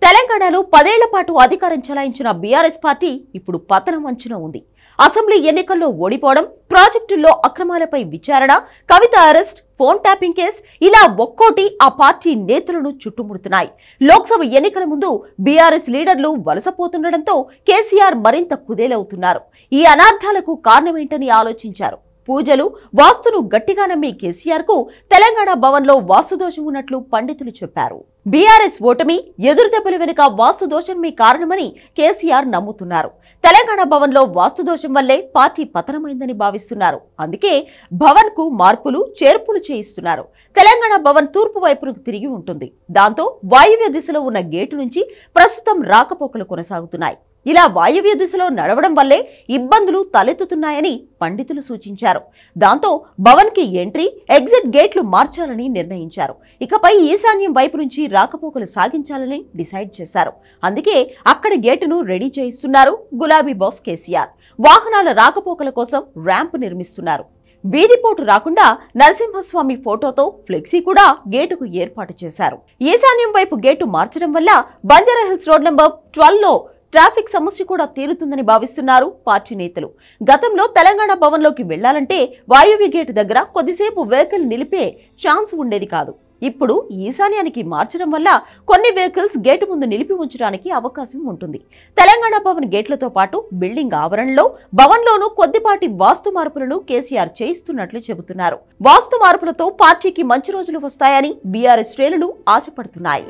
తెలంగాణలో 10 ఏళ్ల పాటు అధికారం చెలాయించిన బీఆర్ఎస్ పార్టీ ఇప్పుడు పతనం అంచున ఉంది. అసెంబ్లీ ఎన్నికల్లో ఓడిపోవడం, ప్రాజెక్టుల్లో అక్రమాలపై విచారణ, కవిత అరెస్ట్, ఫోన్ ట్యాపింగ్ కేసు ఇలా ఒక్కోటి ఆ పార్టీ నేతలను చుట్టుముడుతున్నాయి. లోక్సభ ఎన్నికల ముందు బీఆర్ఎస్ లీడర్లు వలసపోతుండటంతో కేసీఆర్ మరింత కుదేలవుతున్నారు. ఈ అనార్థాలకు కారణమేంటని ఆలోచించారు. పూజలు, వాస్తును గట్టిగా నమ్మి కేసీఆర్ కు తెలంగాణ భవన్లో వాస్తుదోషం ఉన్నట్లు పండితులు చెప్పారు. బీఆర్ఎస్ ఓటమి, ఎదురుదెబ్బల వెనుక వాస్తుదోషమే కారణమని కేసీఆర్ నమ్ముతున్నారు. తెలంగాణ భవన్లో వాస్తుదోషం వల్లే పార్టీ పతనమైందని భావిస్తున్నారు. అందుకే భవన్ కు మార్పులు, చేర్పులు చేయిస్తున్నారు. తెలంగాణ భవన్ తూర్పు వైపునకు తిరిగి ఉంటుంది. దాంతో వాయువ్య దిశలో ఉన్న గేటు నుంచి ప్రస్తుతం రాకపోకలు కొనసాగుతున్నాయి. ఇలా వాయువ్య దిశలో నడవడం వల్లే ఇబ్బందులు తలెత్తుతున్నాయని పండితులు సూచించారు. దాంతో భవన్ కి ఎంట్రీ, ఎగ్జిట్ గేట్లు మార్చాలని నిర్ణయించారు. ఇకపై ఈశాన్యం వైపు నుంచి రాకపోకలు సాగించాలని డిసైడ్ చేశారు. అందుకే అక్కడి గేటును రెడీ చేయిస్తున్నారు గులాబీ బాస్ కేసీఆర్. వాహనాల రాకపోకల కోసం ర్యాంప్ నిర్మిస్తున్నారు. వీధిపోటు రాకుండా నరసింహస్వామి ఫోటోతో ఫ్లెక్సీ కూడా గేటుకు ఏర్పాటు చేశారు. ఈశాన్యం వైపు గేటు మార్చడం వల్ల బంజారాహిల్స్ రోడ్ నంబర్ 12లో ట్రాఫిక్ సమస్య కూడా తీరుతుందని భావిస్తున్నారు పార్టీ నేతలు. గతంలో తెలంగాణ భవన్లోకి వెళ్లాలంటే వాయువ్య గేటు దగ్గర కొద్దిసేపు వెహికల్ నిలిపే ఛాన్స్ ఉండేది కాదు. ఇప్పుడు ఈశాన్యానికి మార్చడం వల్ల కొన్ని వెహికల్స్ గేటు ముందు నిలిపి ఉంచడానికి అవకాశం ఉంటుంది. తెలంగాణ భవన్ గేట్లతో పాటు బిల్డింగ్ ఆవరణలో, భవన్లోనూ కొద్దిపాటి వాస్తు మార్పులను కేసీఆర్ చేయిస్తున్నట్లు చెబుతున్నారు. వాస్తు మార్పులతో పార్టీకి మంచి రోజులు వస్తాయని బీఆర్ఎస్ శ్రేణులు ఆశపడుతున్నాయి.